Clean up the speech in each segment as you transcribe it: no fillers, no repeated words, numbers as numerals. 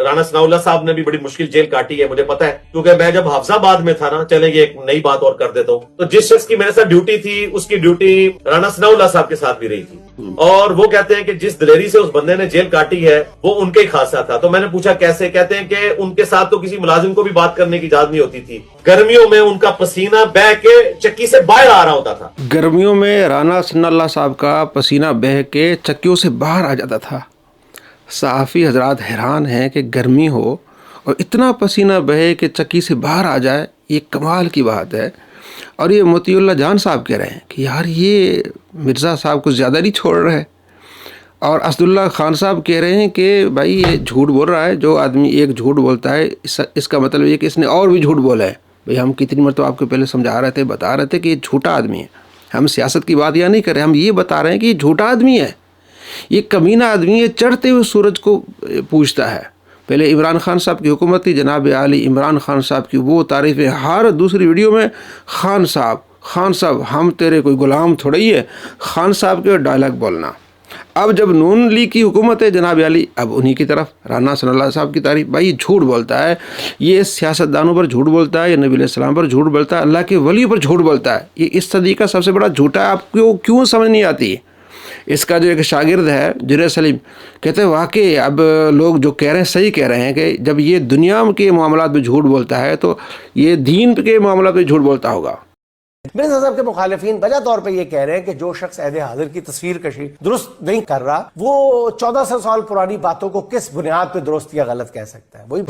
رانا ثناء اللہ صاحب نے بھی بڑی مشکل جیل کاٹی ہے، مجھے پتا ہے، کیونکہ میں جب حفظ آباد میں تھا نا، چلیں یہ ایک نئی بات اور کر دیتا ہوں، تو جس شخص کی میرے ساتھ ڈیوٹی تھی اس کی ڈیوٹی رانا ثناء اللہ صاحب کے ساتھ بھی رہی تھی، اور وہ کہتے ہیں کہ جس دلیری سے اس بندے نے جیل کاٹی ہے وہ ان کے ہی خاصہ تھا۔ تو میں نے پوچھا کیسے؟ کہتے ہیں کہ ان کے ساتھ تو کسی ملازم کو بھی بات کرنے کی اجازت نہیں ہوتی تھی، گرمیوں میں ان کا پسینہ بہہ کے چکی سے باہر آ رہا ہوتا تھا۔ گرمیوں میں رانا ثناء اللہ صاحب کا پسینہ بہہ کے چکیوں سے باہر آ جاتا تھا۔ صحافی حضرات حیران ہیں کہ گرمی ہو اور اتنا پسینہ بہے کہ چکی سے باہر آ جائے، یہ کمال کی بات ہے۔ اور یہ مطیع اللہ جان صاحب کہہ رہے ہیں کہ یار یہ مرزا صاحب کو زیادہ نہیں چھوڑ رہے، اور اسد اللہ خان صاحب کہہ رہے ہیں کہ بھائی یہ جھوٹ بول رہا ہے، جو آدمی ایک جھوٹ بولتا ہے اس کا مطلب یہ کہ اس نے اور بھی جھوٹ بولا ہے۔ بھئی ہم کتنی مرتبہ آپ کو پہلے سمجھا رہے تھے، بتا رہے تھے کہ یہ جھوٹا آدمی ہے۔ ہم سیاست کی بات یہاں نہیں کر رہے، ہم یہ بتا رہے ہیں کہ یہ جھوٹا آدمی ہے، یہ کمینہ آدمی ہے، چڑھتے ہوئے سورج کو پوچھتا ہے۔ پہلے عمران خان صاحب کی حکومت تھی، جناب عالی عمران خان صاحب کی وہ تعریفیں ہر دوسری ویڈیو میں، خان صاحب ہم تیرے کوئی غلام تھوڑا ہی ہے، خان صاحب کے ڈائلاگ بولنا۔ اب جب نون لیگ کی حکومت ہے جناب عالی، اب انہی کی طرف رانا ثناء اللہ صاحب کی تعریف۔ بھائی یہ جھوٹ بولتا ہے، یہ سیاستدانوں پر جھوٹ بولتا ہے، یہ نبی علیہ السلام پر جھوٹ بولتا ہے، اللہ کے ولی پر جھوٹ بولتا ہے، یہ اس صدی کا سب سے بڑا جھوٹا ہے۔ آپ کو کیوں سمجھ نہیں آتی؟ اس کا جو ایک شاگرد ہے جنید سلیم، کہتے ہیں واقعی اب لوگ جو کہہ رہے ہیں صحیح کہہ رہے ہیں کہ جب یہ دنیا کے معاملات میں جھوٹ بولتا ہے تو یہ دین کے معاملات میں جھوٹ بولتا ہوگا۔ مرزا صاحب کے مخالفین بجا طور پہ یہ کہہ رہے ہیں کہ جو شخص عہد حاضر کی تصویر کشی درست نہیں کر رہا، وہ 1400 سال پرانی باتوں کو کس بنیاد پہ درست یا غلط کہہ سکتا ہے؟ وہی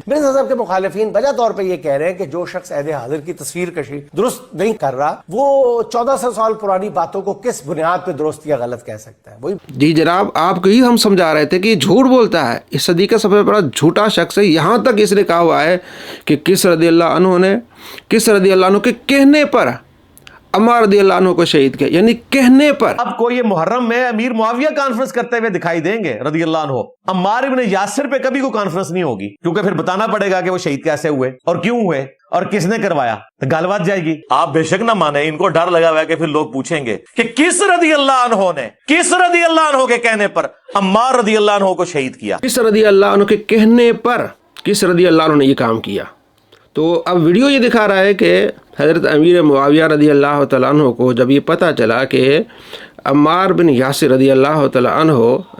مرزا صاحب کے مخالفین بجا طور پہ یہ کہہ رہے ہیں کہ جو شخص عہد حاضر کی تصویر کشی درست نہیں کر رہا، وہ 1400 سال پرانی باتوں کو کس بنیاد پہ درست یا غلط کہہ سکتا ہے؟ وہی جی جناب، آپ کو ہی ہم سمجھا رہے تھے کہ یہ جھوٹ بولتا ہے، اس صدی کا سب سے بڑا جھوٹا شخص ہے۔ یہاں تک اس نے کہا ہوا ہے کہ کس رضی اللہ عنہ کے کہنے پر عمار رضی اللہ عنہ کو شہید کیا، یعنی کہنے پر۔ آپ کو یہ محرم میں امیر معاویہ کانفرنس کرتے ہوئے دکھائی دیں گے رضی اللہ عنہ، عمار ابن یاسر پہ کبھی کوئی کانفرنس نہیں ہوگی، کیونکہ پھر بتانا پڑے گا کہ وہ شہید کیسے ہوئے اور کیوں ہوئے اور کس نے کروایا، تو گال بات جائے گی۔ آپ بے شک نہ مانے، ان کو ڈر لگا ہوا ہے کہ پھر لوگ پوچھیں گے کہ کس رضی اللہ عنہ کے کہنے پر عمار رضی اللہ عنہ کو شہید کیا، کس رضی اللہ عنہ کے کہنے پر کس رضی اللہ عنہ نے یہ کام کیا۔ تو اب ویڈیو یہ دکھا رہا ہے کہ حضرت امیر معاویہ رضی اللہ تعالیٰ عنہ کو جب یہ پتہ چلا کہ عمار بن یاسر رضی اللہ تعالیٰ عنہ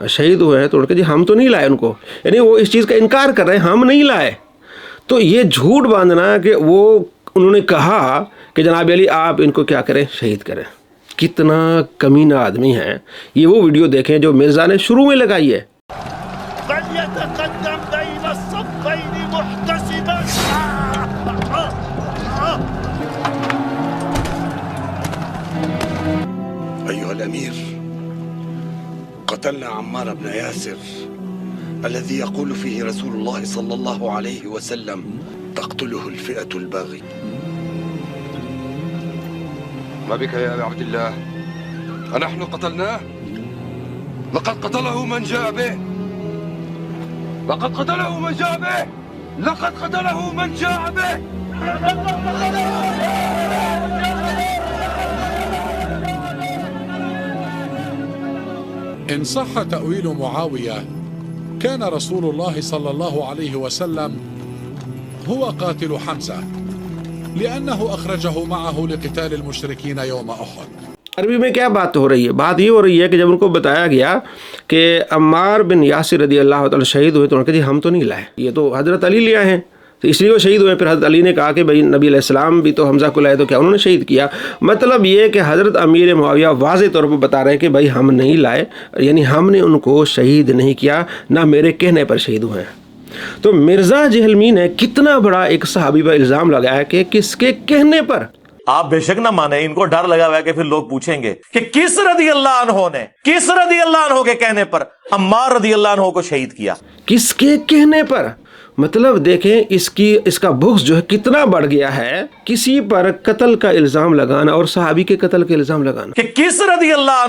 شہید ہوئے ہیں، تو انہوں نے کہا جی ہم تو نہیں لائے ان کو، یعنی وہ اس چیز کا انکار کر رہے ہیں، ہم نہیں لائے۔ تو یہ جھوٹ باندھنا کہ وہ انہوں نے کہا کہ جناب علی آپ ان کو کیا کریں، شہید کریں، کتنا کمینہ آدمی ہے۔ یہ وہ ویڈیو دیکھیں جو مرزا نے شروع میں لگائی ہے۔ أيها الأمير، قتلنا عمار بن ياسر الذي يقول فيه رسول الله صلى الله عليه وسلم تقتله الفئة الباغية. ما بك يا أبا عبد الله؟ أنحن قتلناه؟ لقد قتله من جاء به، لقد قتله من جاء به، لقد قتله من جاء به. إن صح تأويل معاوية كان رسول الله صلى الله عليه وسلم هو قاتل حمزة لأنه أخرجه معه لقتال المشركين يوم أحد۔ عربی میں کیا بات ہو رہی ہے؟ بات یہ ہو رہی ہے کہ جب ان کو بتایا گیا کہ عمار بن یاسر رضی اللہ تعالیٰ شہید ہوئے، تو انہوں نے کہا جی ہم تو نہیں لائے، یہ تو حضرت علی لے آئے ہیں، تو اس لیے وہ شہید ہوئے۔ پھر حضرت علی نے کہا کہ بھائی نبی علیہ السلام بھی تو حمزہ کو لائے، تو کیا انہوں نے شہید کیا؟ مطلب یہ کہ حضرت امیر معاویہ واضح طور پر بتا رہے ہیں کہ بھائی ہم نہیں لائے، یعنی ہم نے ان کو شہید نہیں کیا، نہ میرے کہنے پر شہید ہوئے ہیں۔ تو مرزا جہلمی نے کتنا بڑا ایک صحابی پر الزام لگایا کہ کس کے کہنے پر۔ آپ بے شک نہ مانے، ان کو ڈر لگا ہوا ہے کہ پھر لوگ پوچھیں گے کہ کس رضی اللہ عنہ کے کہنے پر عمار رضی اللہ عنہ کو شہید کیا، کس کے کہنے پر۔ مطلب دیکھیں اس کا بغض جو ہے کتنا بڑھ گیا ہے، کسی پر قتل کا الزام لگانا اور صحابی کے قتل کا الزام لگانا، کہ کس رضی اللہ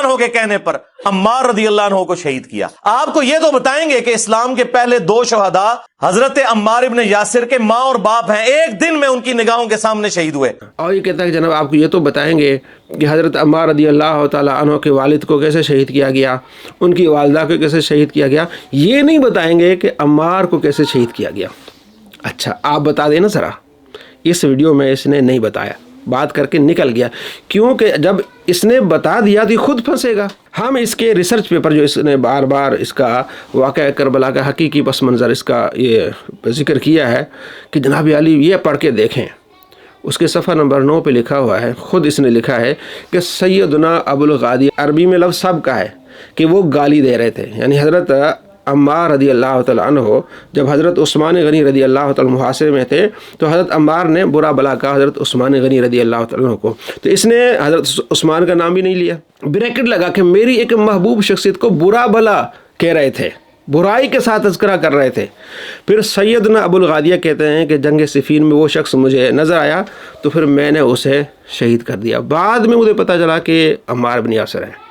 عنہ کے کہنے پر عمار رضی اللہ عنہ کو شہید کیا۔ آپ کو یہ تو بتائیں گے کہ اسلام کے پہلے 2 شہداء حضرت عمار ابن یاسر کے ماں اور باپ ہیں، ایک دن میں ان کی نگاہوں کے سامنے شہید ہوئے۔ اور یہ کہتا ہے کہ جناب آپ کو یہ تو بتائیں گے کہ حضرت عمار رضی اللہ تعالیٰ عنہ کے والد کو کیسے شہید کیا گیا، ان کی والدہ کو کیسے شہید کیا گیا، یہ نہیں بتائیں گے کہ عمار کو کیسے شہید کیا گیا۔ اچھا آپ بتا دیں نا ذرا، اس ویڈیو میں اس نے نہیں بتایا، بات کر کے نکل گیا، کیونکہ جب اس نے بتا دیا تو خود پھنسے گا۔ ہم اس کے ریسرچ پیپر جو اس نے بار بار اس کا واقعہ کربلا کا حقیقی پس منظر اس کا یہ ذکر کیا ہے کہ جناب علی یہ پڑھ کے دیکھیں، اس کے صفحہ نمبر 9 پہ لکھا ہوا ہے، خود اس نے لکھا ہے کہ سیدنا ابو الغادی، عربی میں لفظ سب کا ہے کہ وہ گالی دے رہے تھے، یعنی حضرت عمار رضی اللہ تعالیٰ عنہ جب حضرت عثمان غنی رضی اللہ تعالیٰ محاصرے میں تھے تو حضرت عمار نے برا بلا کہا حضرت عثمان غنی رضی اللہ تعالیٰ عنہ کو، تو اس نے حضرت عثمان کا نام بھی نہیں لیا، بریکٹ لگا کہ میری ایک محبوب شخصیت کو برا بلا کہہ رہے تھے، برائی کے ساتھ تذکرہ کر رہے تھے۔ پھر سیدنا ابو الغادیہ کہتے ہیں کہ جنگ صفین میں وہ شخص مجھے نظر آیا تو پھر میں نے اسے شہید کر دیا، بعد میں مجھے پتہ چلا کہ عمار بن یاسر ہے۔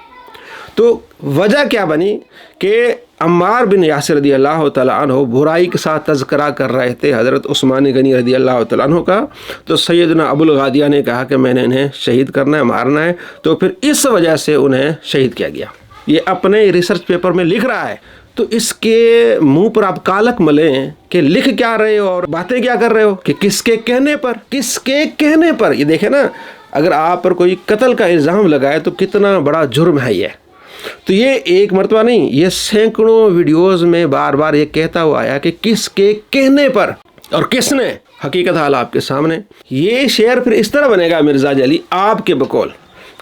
تو وجہ کیا بنی کہ عمار بن یاسر رضی اللہ تعالیٰ عنہ برائی کے ساتھ تذکرہ کر رہے تھے حضرت عثمان غنی رضی اللہ تعالیٰ عنہ کا، تو سیدنا ابو الغادیہ نے کہا کہ میں نے انہیں شہید کرنا ہے، مارنا ہے، تو پھر اس وجہ سے انہیں شہید کیا گیا۔ یہ اپنے ریسرچ پیپر میں لکھ رہا ہے، تو اس کے منہ پر آپ کالک ملیں کہ لکھ کیا رہے ہو اور باتیں کیا کر رہے ہو، کہ کس کے کہنے پر یہ دیکھیں نا، اگر آپ پر کوئی قتل کا الزام لگائے تو کتنا بڑا جرم ہے یہ۔ تو یہ ایک مرتبہ نہیں، یہ سینکڑوں ویڈیوز میں بار بار یہ کہتا ہوا آیا کہ کس کے کہنے پر اور کس نے، حقیقت حال آپ کے سامنے۔ یہ شعر پھر اس طرح بنے گا مرزا جعلی آپ کے بقول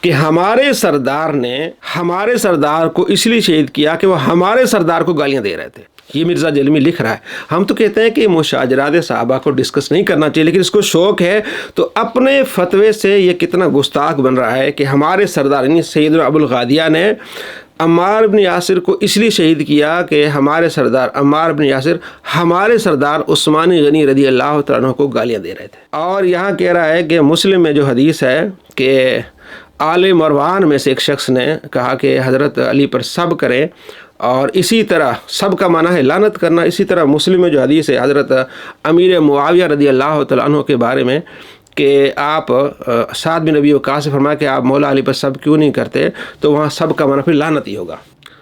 کہ ہمارے سردار نے ہمارے سردار کو اس لیے شہید کیا کہ وہ ہمارے سردار کو گالیاں دے رہے تھے، یہ مرزا جعلمی لکھ رہا ہے۔ ہم تو کہتے ہیں کہ مشاجرات صحابہ کو ڈسکس نہیں کرنا چاہیے، لیکن اس کو شوق ہے، تو اپنے فتوے سے یہ کتنا گستاخ بن رہا ہے کہ ہمارے سردار یعنی سیدنا ابو الغادیہ نے عمار بن یاسر کو اس لیے شہید کیا کہ ہمارے سردار عمار بن یاسر ہمارے سردار عثمان غنی رضی اللہ تعالیٰ عنہ کو گالیاں دے رہے تھے۔ اور یہاں کہہ رہا ہے کہ مسلم میں جو حدیث ہے کہ آل مروان میں سے ایک شخص نے کہا کہ حضرت علی پر سب کریں، اور اسی طرح سب کا معنی ہے لعنت کرنا، اسی طرح مسلم میں جو حدیث ہے حضرت امیر معاویہ رضی اللہ تعالیٰ عنہ کے بارے میں کہ آپ سعد بن ابی وقاص سے فرمایا کہ آپ مولا علی پر سب کیوں نہیں کرتے، تو وہاں سب کا معنی پھر لعنت ہی ہوگا۔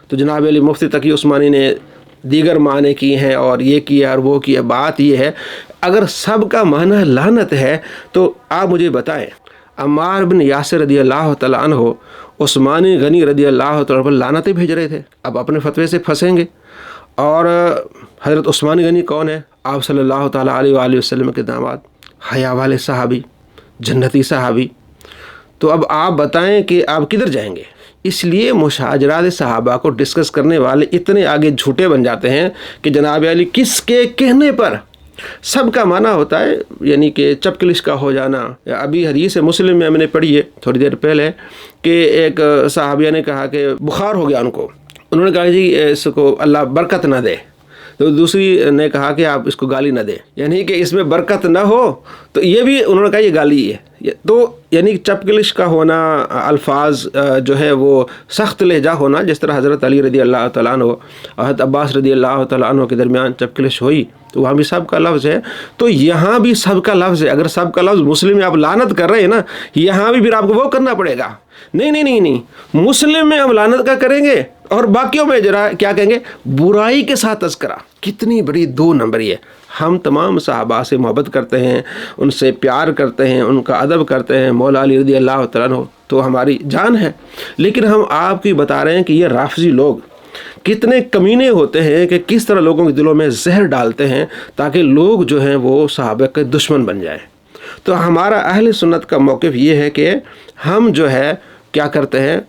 تو جناب علی مفتی تقی عثمانی نے دیگر معنی کی ہیں اور یہ کیا اور وہ کیا۔ بات یہ ہے اگر سب کا معنی لعنت ہے تو آپ مجھے بتائیں عمار بن یاسر رضی اللہ تعالیٰ عنہ عثمان غنی رضی اللہ تعالیٰ پر لعنتیں بھیج رہے تھے، اب اپنے فتوے سے پھنسیں گے۔ اور حضرت عثمان غنی کون ہے؟ آپ صلی اللہ تعالیٰ علیہ وآلہ وسلم کے داماد، حیا والے صحابی، جنتی صحابی۔ تو اب آپ بتائیں کہ آپ کدھر جائیں گے؟ اس لیے مشاجرات صحابہ کو ڈسکس کرنے والے اتنے آگے جھوٹے بن جاتے ہیں کہ جناب علی کس کے کہنے پر سب کا معنی ہوتا ہے، یعنی کہ چپکلش کا ہو جانا۔ ابھی حدیث مسلم میں ہم نے پڑھی ہے تھوڑی دیر پہلے کہ ایک صحابیہ نے کہا کہ بخار ہو گیا ان کو، انہوں نے کہا جی اس کو اللہ برکت نہ دے، تو دوسری نے کہا کہ آپ اس کو گالی نہ دیں، یعنی کہ اس میں برکت نہ ہو، تو یہ بھی انہوں نے کہا یہ گالی ہے۔ تو یعنی چپکلش کا ہونا، الفاظ جو ہے وہ سخت لہجہ ہونا، جس طرح حضرت علی رضی اللہ تعالیٰ عنہ اور حضرت عباس رضی اللہ تعالیٰ عنہ کے درمیان چپکلش ہوئی تو وہاں بھی سب کا لفظ ہے، تو یہاں بھی سب کا لفظ ہے۔ اگر سب کا لفظ مسلم میں آپ لعنت کر رہے ہیں نا، یہاں بھی پھر آپ کو وہ کرنا پڑے گا۔ نہیں، مسلم میں ہم لعنت کا کریں گے اور باقیوں میں ذرا کیا کہیں گے، برائی کے ساتھ تذکرہ۔ کتنی بڑی دو نمبری ہے۔ ہم تمام صحابہ سے محبت کرتے ہیں، ان سے پیار کرتے ہیں، ان کا ادب کرتے ہیں، مولا علی رضی اللہ تعالیٰ عنہ تو ہماری جان ہے، لیکن ہم آپ کی بتا رہے ہیں کہ یہ رافضی لوگ کتنے کمینے ہوتے ہیں کہ کس طرح لوگوں کے دلوں میں زہر ڈالتے ہیں تاکہ لوگ جو ہیں وہ صحابہ کے دشمن بن جائیں۔ تو ہمارا اہل سنت کا موقف یہ ہے کہ ہم جو ہے کیا کرتے ہیں،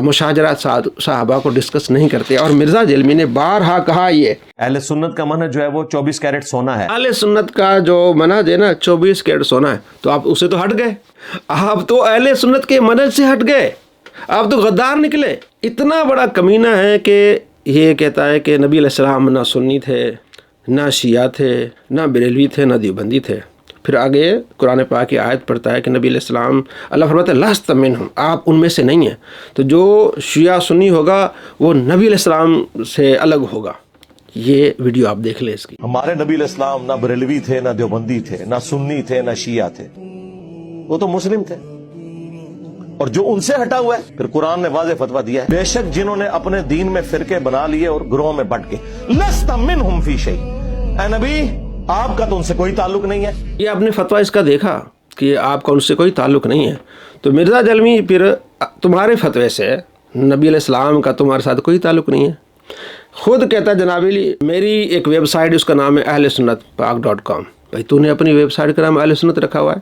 مشاجرات صحابہ کو ڈسکس نہیں کرتے۔ اور مرزا جعلمی نے بارہا کہا یہ اہل سنت کا منہج جو ہے وہ 24 کیرٹ سونا ہے۔ اہل سنت کا جو منہج ہے نا 24 کیرٹ سونا ہے، تو آپ اسے تو ہٹ گئے، آپ تو اہل سنت کے منہج سے ہٹ گئے، آپ تو غدار نکلے۔ اتنا بڑا کمینہ ہے کہ یہ کہتا ہے کہ نبی علیہ السلام نہ سنی تھے، نہ شیعہ تھے، نہ بریلوی تھے، نہ دیوبندی تھے۔ پھر آگے قرآن پاک کی آیت پڑھتا ہے کہ نبی علیہ السلام، اللہ فرماتا ہے لست منہم، آپ ان میں سے نہیں ہیں۔ تو جو شیعہ سنی ہوگا وہ نبی علیہ السلام سے الگ ہوگا۔ یہ ویڈیو آپ دیکھ لیں اس کی۔ ہمارے نبی علیہ السلام نہ بریلوی تھے، نہ دیوبندی تھے، نہ سنی تھے، نہ شیعہ تھے، وہ تو مسلم تھے۔ اور جو ان سے ہٹا ہوا ہے، پھر قرآن نے واضح فتویٰ دیا ہے، بے شک جنہوں نے اپنے دین میں فرقے بنا لیے اور گروہوں میں بٹ گئے، لست منہم فی شیء، اے نبی آپ کا تو ان سے کوئی تعلق نہیں ہے۔ یہ آپ نے فتویٰ اس کا دیکھا کہ آپ کا ان سے کوئی تعلق نہیں ہے، تو مرزا جلمی پھر تمہارے فتوے سے نبی علیہ السلام کا تمہارے ساتھ کوئی تعلق نہیں ہے۔ خود کہتا ہے جناب علی، میری ایک ویب سائٹ اس کا نام ہے اہل سنت پاک.com، بھائی تو نے اپنی ویب سائٹ کا نام اہل سنت رکھا ہوا ہے۔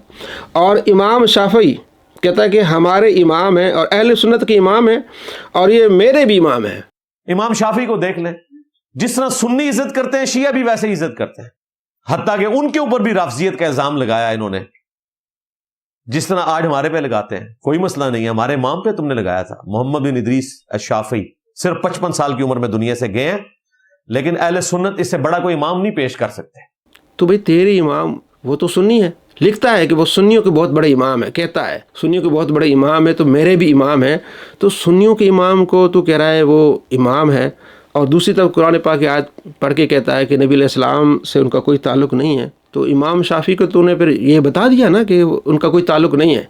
اور امام شافعی کہتا ہے کہ ہمارے امام ہیں اور اہل سنت کے امام ہیں اور یہ میرے بھی امام ہیں۔ امام شافعی کو دیکھ لیں، جس طرح سنی عزت کرتے ہیں شیعہ بھی ویسے ہی عزت کرتے ہیں، حتیٰ کہ ان کے اوپر بھی رافضیت کا الزام لگایا انہوں نے، جس طرح آج ہمارے پہ لگاتے ہیں۔ کوئی مسئلہ نہیں ہے، ہمارے امام پہ تم نے لگایا تھا، محمد بن ادریس الشافعی صرف 55 سال کی عمر میں دنیا سے گئے ہیں، لیکن اہل سنت اس سے بڑا کوئی امام نہیں پیش کر سکتے۔ تو بھئی تیرے امام وہ تو سنی ہے، لکھتا ہے کہ وہ سنیوں کے بہت بڑے امام ہے، کہتا ہے سنیوں کے بہت بڑے امام ہے، تو میرے بھی امام ہیں، تو سنیوں کے امام کو تو کہہ رہا ہے وہ امام ہے، اور دوسری طرف قرآن پاک کی آیت پڑھ کے کہتا ہے کہ نبی علیہ السلام سے ان کا کوئی تعلق نہیں ہے۔ تو امام شافعی کو تو نے پھر یہ بتا دیا نا کہ ان کا کوئی تعلق نہیں ہے۔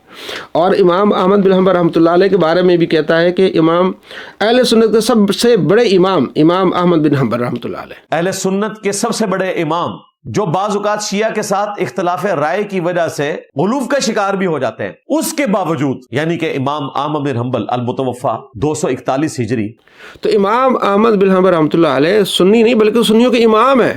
اور امام احمد بن حنبل رحمۃ اللہ علیہ کے بارے میں بھی کہتا ہے کہ امام اہل سنت کے سب سے بڑے امام احمد بن حنبل رحمۃ اللہ علیہ، اہل سنت کے سب سے بڑے امام، جو بعض اوقات شیعہ کے ساتھ اختلاف رائے کی وجہ سے غلوف کا شکار بھی ہو جاتے ہیں، اس کے باوجود، یعنی کہ امام احمد بن حنبل المتوفا 241 ہجری، تو امام احمد بن حنبل رحمۃ اللہ علیہ سنی نہیں بلکہ سنیوں کے امام ہیں،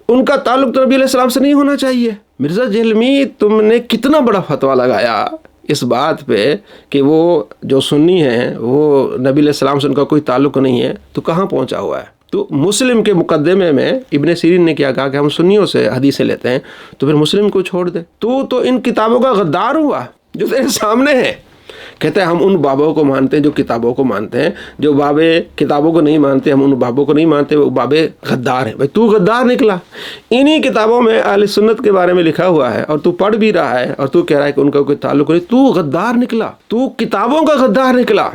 ان کا تعلق تو نبی علیہ السلام سے نہیں ہونا چاہیے۔ مرزا جہلمی تم نے کتنا بڑا فتویٰ لگایا اس بات پہ کہ وہ جو سنی ہیں وہ نبی علیہ السلام سے ان کا کوئی تعلق نہیں ہے، تو کہاں پہنچا ہوا ہے؟ تو مسلم کے مقدمے میں ابن سیرین نے کیا کہا کہ ہم سنیوں سے حدیثیں لیتے ہیں، تو پھر مسلم کو چھوڑ دے۔ تو ان کتابوں کا غدار ہوا جو تیرے سامنے ہے۔ کہتے ہیں ہم ان بابوں کو مانتے ہیں جو کتابوں کو مانتے ہیں، جو بابے کتابوں کو نہیں مانتے ہم ان بابوں کو نہیں مانتے، وہ بابے غدار ہیں۔ بھائی تو غدار نکلا، انہی کتابوں میں اہل سنت کے بارے میں لکھا ہوا ہے اور تو پڑھ بھی رہا ہے اور تو کہہ رہا ہے کہ ان کا کوئی تعلق نہیں، تو غدار نکلا، تو کتابوں کا غدار نکلا۔